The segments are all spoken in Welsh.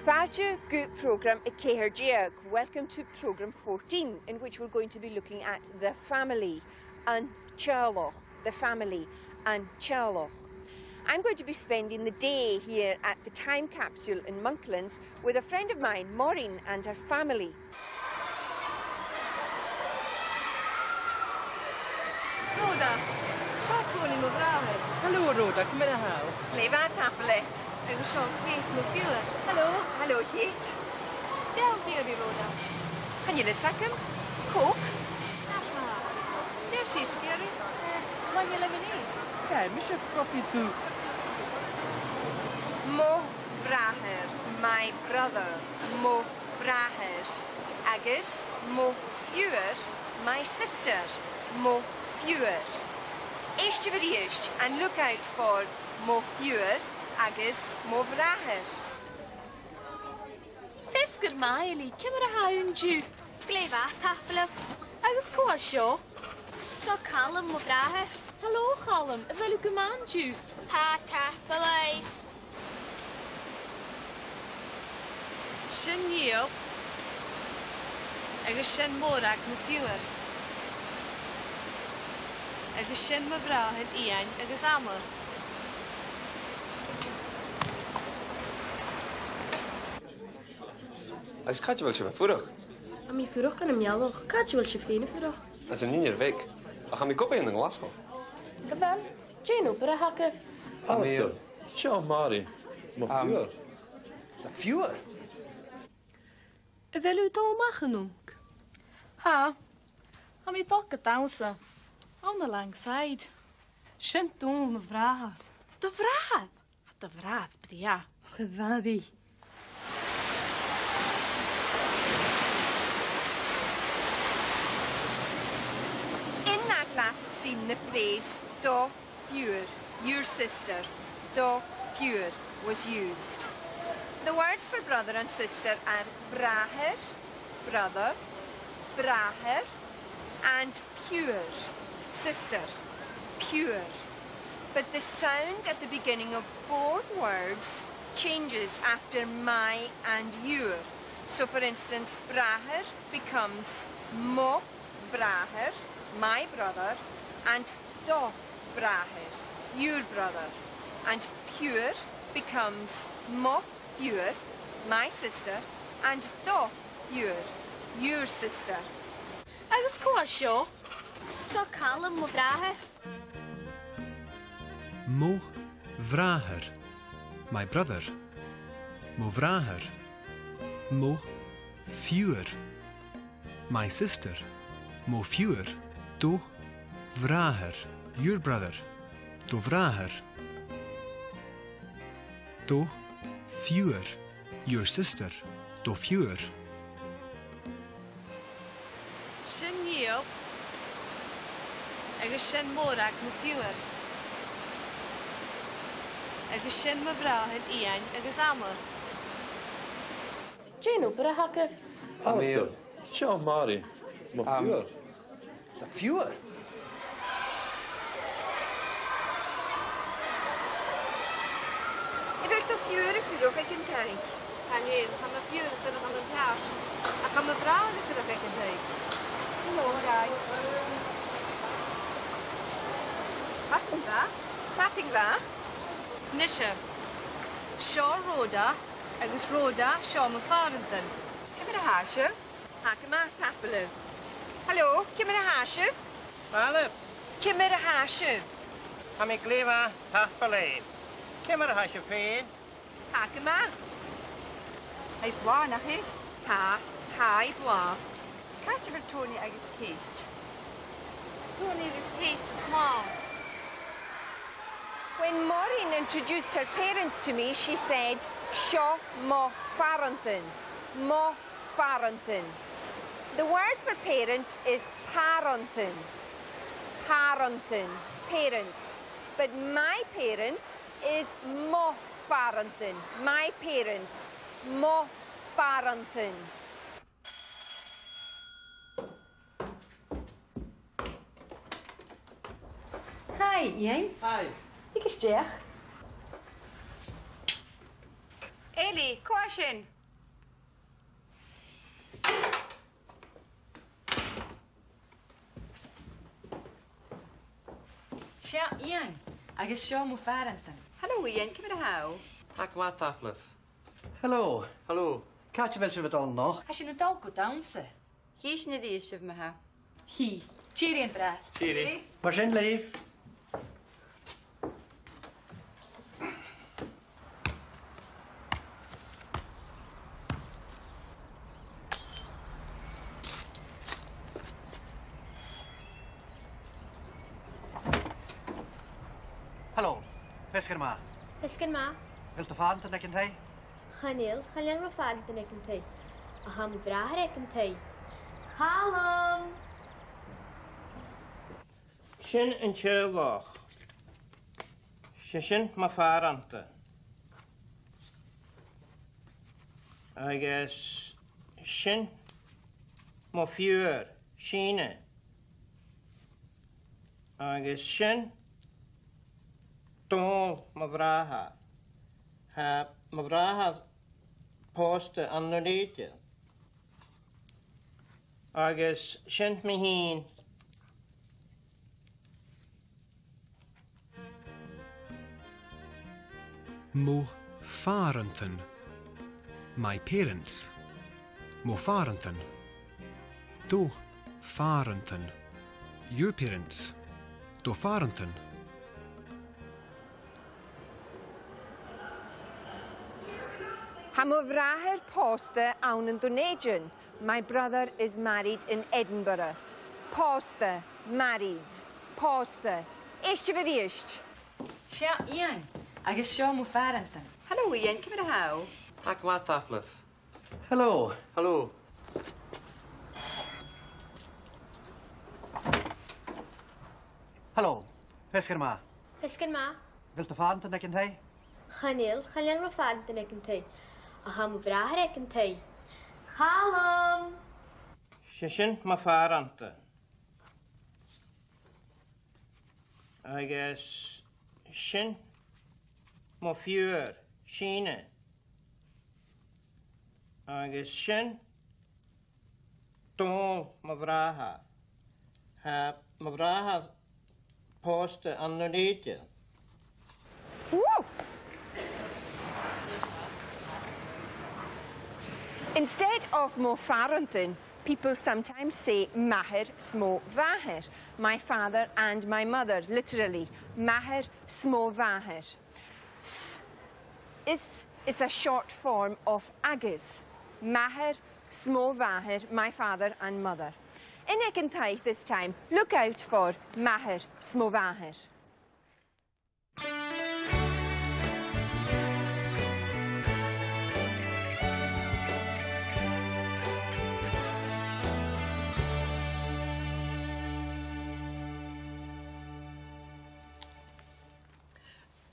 Fáilte Good Programme i Céhir. Welcome to Programme 14, in which we're going to be looking at the family and Charloch, the family and Charloch. I'm going to be spending the day here at the time capsule in Monklands with a friend of mine, Maureen, and her family. Rhoda, seo Tony mo brawd. Helo Rhoda, come in a how? Leva tapele. Agus seo Kate mo fiúla. Hello, Kate. Dew fi Rhoda. Can you listen? Coke? Aha. Dew si sgeri. Mae'n i lemonade. Okay, Mr. Coffee too. Mo Braher, my brother. Mo Braher. Agus, Mo Fewr, my sister. Mo Fewr. Eist yfir eist, and look out for Mo Fewr, agus Mo Braher. Fisgur maili, cymar a hawn diw. Glefa, tafel. Agus cwa sio? Seo Callum mo brawd. Helo, Chalum, y fel yw gyman diw. Ha, tafel. Sin Níl agus sin Mórag mo fiúr. Agus sin mo bhráthid Ian agus Ama. Agus caite bhfuil si bheith furach. A mi ffyrwch gan ymwnealwch, cadw wel si ffyn y ffyrwch. As yn ni'n i'r fig. A cha mi gobeithio yn Glasgow. Gyfan, Jeno, byr a hagaf. Alistair, seo Mari. Mo fiúr. The fewer? Y fel yw dol mach yn nwg. Ha, a mi dog y dawsa. On the lang side. Sin dol mo bhráthad. Dy frad? A dy frad, byddi ia. Chyfaddi. In that last scene, the phrase Do Fewr, your sister, Do Fewr, was used. The words for brother and sister are Braher, brother, Braher, and pure, sister, pure. But the sound at the beginning of both words changes after my and your. So for instance, Braher becomes Mo Braher, my brother, and Do Braher, your brother. And pure becomes Mo Fewr, my sister, and Do Fewr, your sister. Agus cwa sio? Seo Callum mo brawd. Mo Vraher, my brother. Mo Vraher. Mo Fewr, my sister. Mo Fewr. Do Vraher, your brother. Do Vraher. Do Fewr, your sister. Do Fewr. Sin Níl agus sin Mórag mo fiúr. Agus sin mo bhráthid Ian agus Ama. Jeno, byr a hagaf. Alistair, seo Mari. Mo fiúr. The fewer? I fel Do Fewr y ffyrwch ag yn teig. Hanyn, pan mae fiúr yn dod yn pias. A pan mae brawd yn dod yn teig. Hello, rai. Batting dda? Batting dda? Nisha. Seo Rhoda agus Rhoda seo mo Farrington. Cymru a hasio. Ac yma tapelu. Helo, cymru a hasio. Alep, Cymru a hasio. a mi glefa taffalei. Cymar a hasio ffyn. Ac yma. Ai bwa na chi? Ha, i bwa. Catch for Tony agus Kate. Tony is Kate small. When Maureen introduced her parents to me, she said, Seo Mo Farrington. Mo Farrington. The word for parents is Parenton. Parenton. Parents. But my parents is Mo Farrington. My parents. Mo Farrington. Hi, Ian. Hi. Ik is Jack. Ellie, caution. Sia, Ian. Agus seo mó fearantan. Hello, Ian. Cymryd a haw. Ac ma taflif. Hello. Hallo. Catch fel sydd o'n noch. Has sin na dal go dawnsa. Hys na ddysg yma ha. Hi. Cheery an dras. Cheery. Mar sin leif. Hallo. Pesger ma. Ysgyn ma, Wil te faden te nekken hij? chanil, chalian ro fan dyn ag yn tei. A ham i brahar ag yn tei. Halom! Sin yn tjylach. Sin ma farante. Agus sin ma fjör, sine. Agus sin dol ma vraha. Ha ma vraha poste annolite. Agus sin mi hin Mo farantan. My parents. Mo farantan. Do farantan. Your parents. Do farantan. Ham o vraher posta awn yn Dunedin. My brother is married in Edinburgh. Posta, married. Posta. Eist fydd eist? Sia, Ian. Agus seo mó fearantan. Hello, Ian. Cymryd a haw. Ac ma taflif. Hello. Hallo. Hallo. Pesger ma. Ysgyn ma, Wil te faden te nekken hij? chanil, chalian ro fan dyn ag yn tei. A ham i brahar ag yn tei. Halom! sin ma farante. Agus sin ma fjör, sine. Agus sin dol ma vraha. Ha ma vraha poste annolite. Woo! Instead of Mo Faranthin, people sometimes say Maher Smo Vaher. My father and my mother, literally. Maher Smo Vaher. S is a short form of Agus. Maher Smo Vaher, my father and mother. In Ekentai this time, look out for Maher Smo Vaher.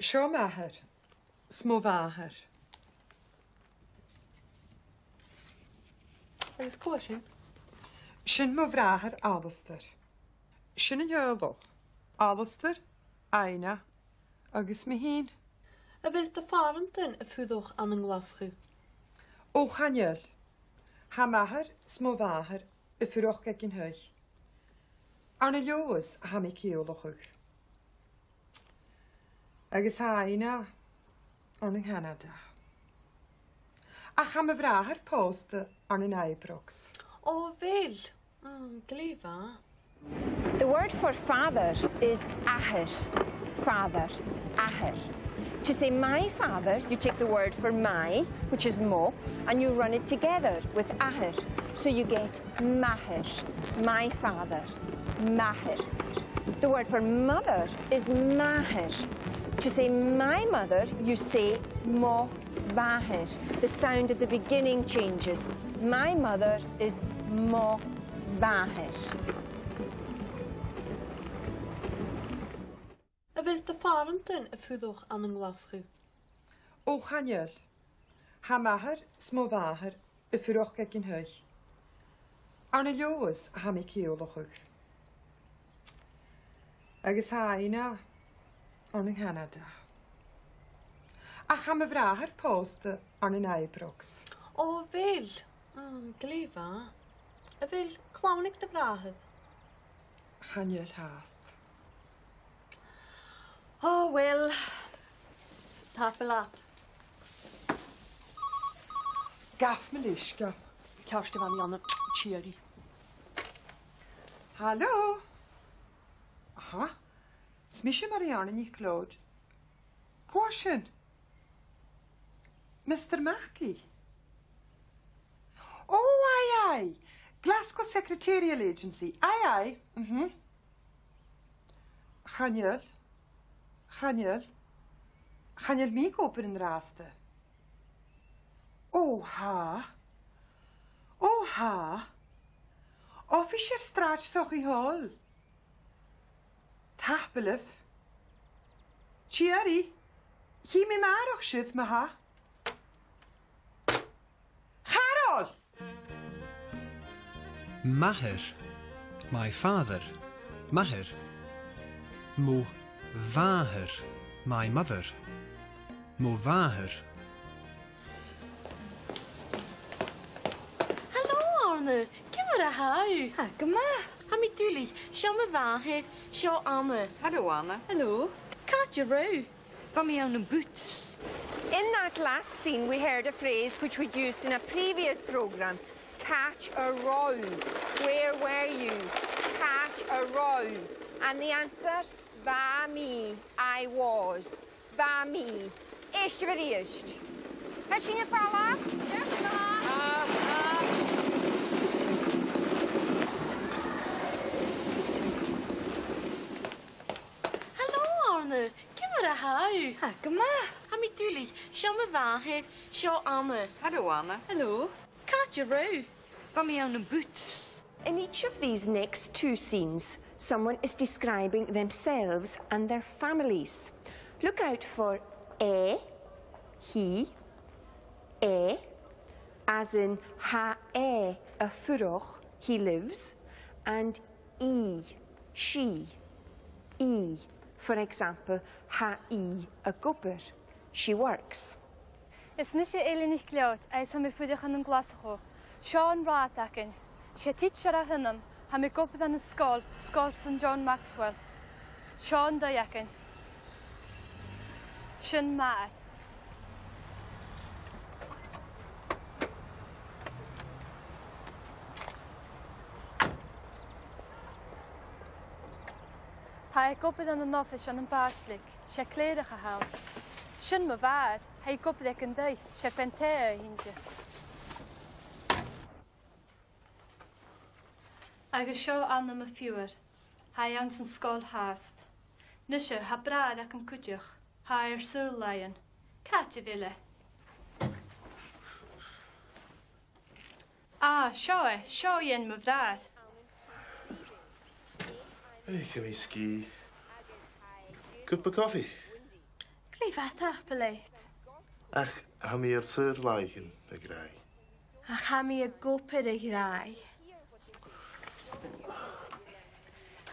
Seo maher, smó bháthar. Agus cua sin? Sin mo bhráthar Alistair. Sin an heolach. Alistair, Aina, agus mi hín. A bhfuil de farantain a fuúdach an an glaschu. Ó chaneal. Ha maher, smó bháthar, y ffyrwch ag yn hyll. Arna leos ha mi ceolach ag. Agus ha Aina, an yng Nghanada. Ach am y bhráthar posta an yn Ibrox. Ó bhfuil. Gléfa. The word for father is aher. Father, aher. To say my father, you take the word for my, which is mo, and you run it together with aher. So you get maher, my father, maher. The word for mother is maher. To say my mother, you say mo baher. The sound at the beginning changes. My mother is mo baher. A bhfuil de farantain a fuúdach an an glaschu. Ó chaneal. Ha maher, smó bháthar, y ffyrwch ag yn hyll. Arna leos ha mi ceolach ag. Agus ha Aina, an yng Nghanada. Ach am y bhráthar posta an yn Ibrox. Ó bhfuil. Gléfa. A bhfuil chlánig de bráthad. Chaneal haast. Oh, well. Tapelat. Gaff me liska. Kerste van Janne. Cheery. Hallo? Aha. Smisje Marianne niet Claude. Caution. Mr. Mackey. Oh, aye. Glasgow Secretarial Agency. Aye. Chanel. Chanel mij op in raaste. Oha. Officier straat zag je hol. Tapelef. Cherry. Gie me maar ook schif me ha. Harold. Maher, my father. Maher. Mo vaher, my mother. Mo vaher. Hallo, Arne. Kom maar hou. Ha, kom maar. Ha, mi tulig. Sjå me waarheid. Sjå Anne. Hallo, Anne. Hallo. Katje Roo. Van mij aan een boots. In that last scene, we heard a phrase which we used in a previous programme. Catch a row. Where were you? Catch a row. And the answer, va me, I was. Va me. Ist je vereerst? Heb je een falla? Ja, Siobhan. Hallo, Arne. Kom maar hou. Ha, kom maar. Ha, mi tulig. Sjå me waarheid. Sjå Anne. Hallo, Anne. Hallo. Katje Roo. Van mij aan een boots. In each of these next two scenes, someone is describing themselves and their families. Look out for he, as in ha a furroch, he lives, and she, for example, ha a gubber, she works. Is mis sé éile nicht gleot, eis ha mi fuideach an an glasacho. Sean Ratakin. Sé teacher a hinnam, ha mi gopad an scol St John Maxwell. Sean Dayakin. Sin maat. Ha ik gopad an an office an an baslik. Sé cléadach a haun. Sin ma bhad, ha ik gopad ag an day. Sé pentea hinge. Agus seo anna a fiúr, ha ang san scóil háast. Nise ha brad ac an cúteach, ha sur laion. Catja vile. Seo yen ma vrad. Hey, can we ski? Cup of coffee? Gleif a tapeleit. Ach, ha mi sur laigen, y grai. Ach, ha mi a gopad ag rai.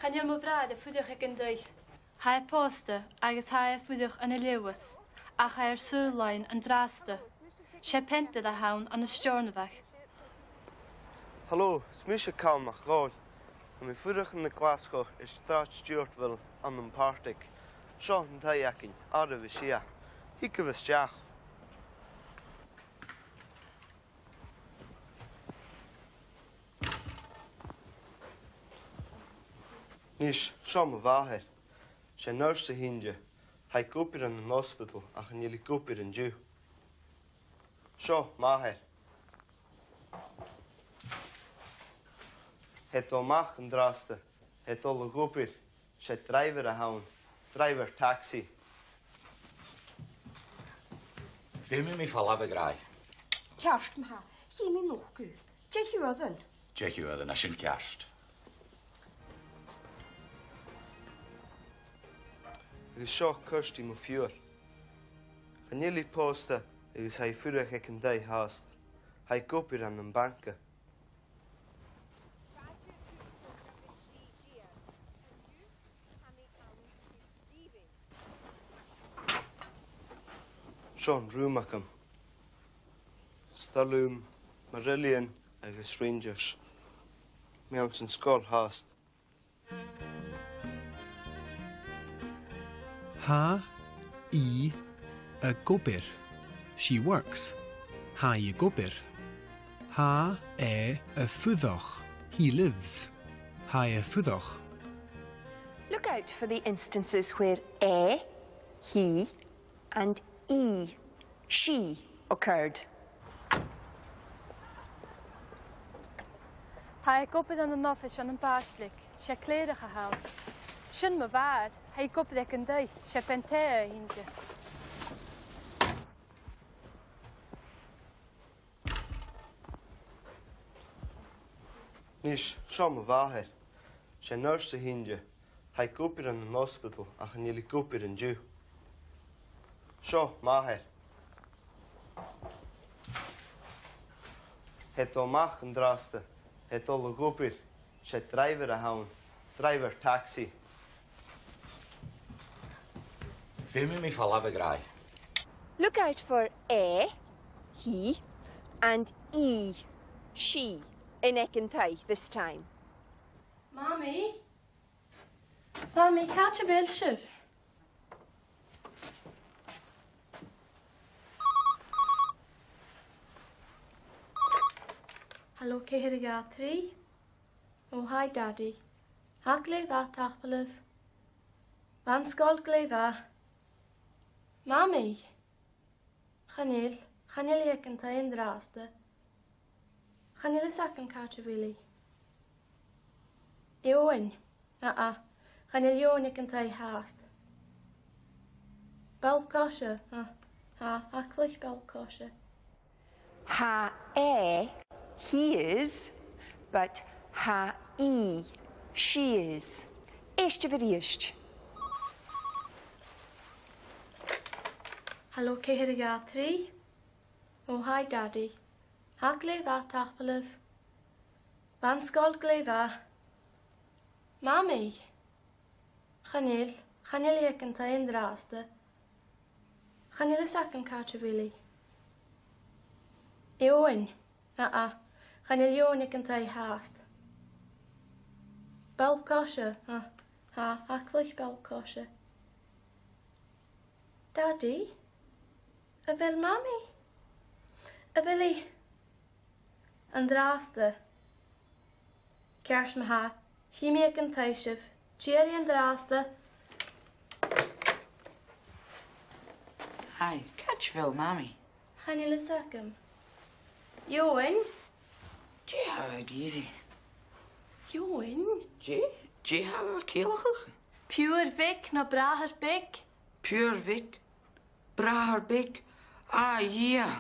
Chan yen ma vrad a fuideach ag an day. Ha posta agus ha fuideach an a lewas. Ach ha sur laion an draste. Sé penta a haun an a stjornavach. Hallo, smisje kalmach gáil. Am I fuireach in na Glasgow is Straat Stuartville an an Partick. Seo an taieacin, ara bhí sia. Hica bhí steach. Nís, seo ma bháthir. Sé nurse hinge. Haid gúpir an an hospital ach an yili gúpir an dú. Seo, máthir. Het o mach an draste. Het o le gúpir. Sé driver a haun. Driver taxi. Fim mi fall af y grai. Kerst me ha. Chi mi noch gu. Tjech u ödden. Tjech yw oedd yn asyn kerst. Agus seo cyrsti mo fiúr. An yili posta agus hai fuireach ag an dai háast. Hai gúpir an an banca. Sean Rúmacham. Stalúm, Marillion agus Rangers. Mi am san scóil háast. Ha I a gobir. She works. Ha I gobir. Ha a fuddoch. He lives. Ha a fuddoch. Look out for the instances where he, and she occurred. Tá gobad an an office an báislik, sé cléireach a hawn. Sin ma bhad, ha gobad ag an day, sé pentea hinge. Nis, seo ma bháthair. Sé nurse hinge. Ha gopir an hospital ach an yeli gopir an Jew. Seo, máthair. Het o mach an draste. Het o le gopir. Sé driver a hawn. Driver taxi. Fim mi falla ve graag. Look out for he, and she, in Ekentai this time. Mommy? Mommy, catch a bill shiv. Hello, Kehirigatri. Oh, hi, Daddy. Ha gleva tapalev. Van skol gleva. Mommy. Chanil Ekentai in draste. Chanil is akken catch a billy. Joen. Chanil Joen Ekentai haast. Belkosje. Aklich belkosje. Ha he is, but ha she is. Eiste verriest. Hello, Kehirigatri. Oh, hi, Daddy. Ha gleva tapalev. Van skol gleva. Mommy. Chanil Ekentai in draste. Chanil is akken catch a billy. Joen. Chanil Joen Ekentai haast. Belkosje. Aklich belkosje. Daddy? A vil mommy? A villy? An draste. Kers me ha. Chimi Ekentai shiv. Jerry an draste. Hi, catch Phil, mommy. Chanil is akken. Joen? Gee, how easy. Joen? Gee, how keelachig. Pure Vic, no braher big. Pure Vic. Braher big. Ah, yeah.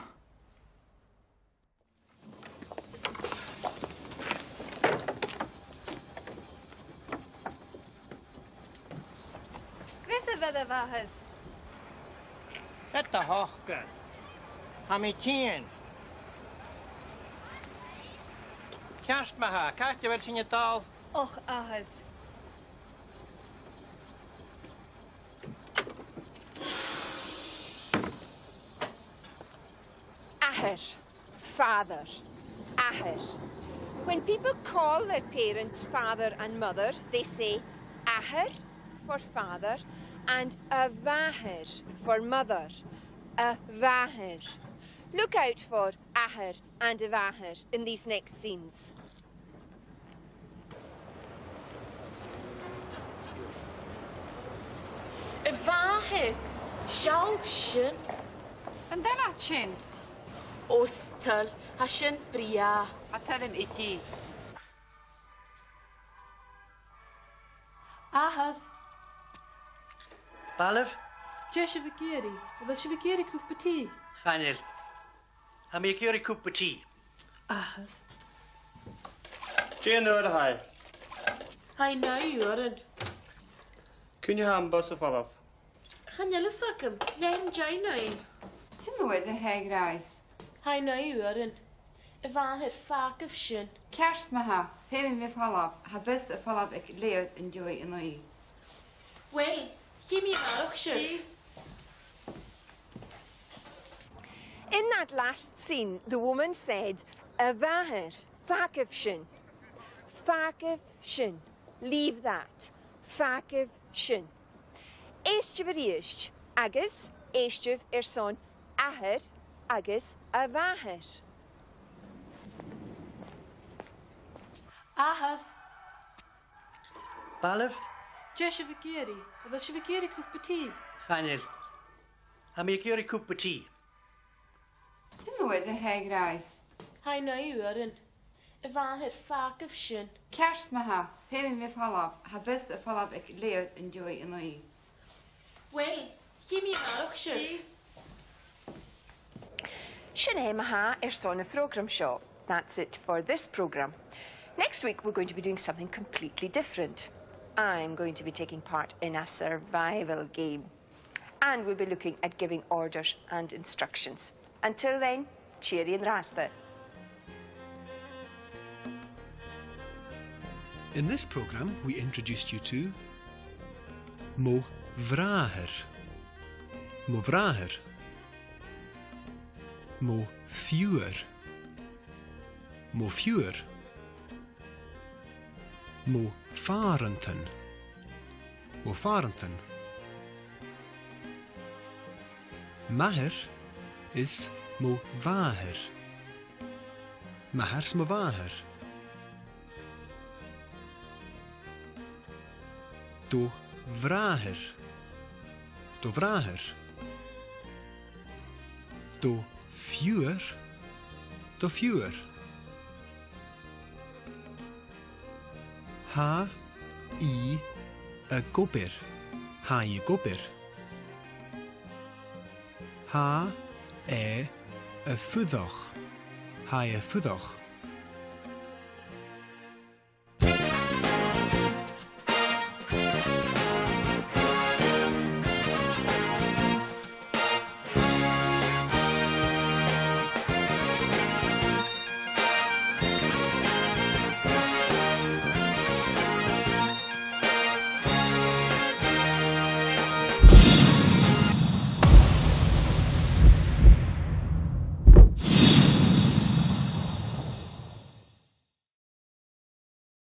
Grisa fydda fahad. Etta hochge. Ha mi tien. Kerst ma ha. Kart je wel sin je taal? Och, ahad. Aher, father, aher. When people call their parents father and mother, they say aher for father and a vaher for mother. A vaher. Look out for aher and a vaher in these next scenes. Y fahe, siawl sy'n. Yn dyna chin. Ostal, ha sy'n bria. A telem i ti. Ahad. Balef? Jesha Vigeri. Wel si Vigeri cwp ti. Chanil. Ha mi gyr i cwp o ti. Ahad. Jane o'r hai. Hai na i oren. Cwn i ham bos o falof. Chanel y sacym, ne'n jai na i. Ti'n nwyd y heg rai? Hai na i oren. Y fahe ffag yf sy'n. Kerst ma ha. Hemi mi falaf. Ha best y falaf ag leod yn joi yn o'i. Wel, chi mi farwch sy'n. In that last scene, the woman said, a vaher, fakiv shin. Fakiv shin. Leave that. Fakiv shin. Eistjif eist, agus, eistjif son aher, agus a vaher. Ahad. Balaf? Jesha Vigeri. Wat je Vigeri koek petit. Hanyl. Ha mi gyr i cwp o ti. Ti'n nwyd y heg rai? Hai na uren. Y faher ffag of sin. Kerst ma ha. Hemi mi falaf. Ha bys y falaf ag leod yn diwy yn o'i. Wel, chi mi marwch sin. Sinead Maha son a program show. That's it for this program. Next week we're going to be doing something completely different. I'm going to be taking part in a survival game. And we'll be looking at giving orders and instructions. Until then, cheery and rasta. In this programme, we introduced you to Mo Vraher, Mo Vraher, Mo Fjuer, Mo Fjuer, Mo Farenten, Mo Farenten. Maher is Mo Vaher, Maher's Mo Vaher. Do vraher. Do vraher. Do fjuer. Do fjuer. Ha I a gobber. Ha I gobber. Ha a fuddoch. Ha a fuddoch.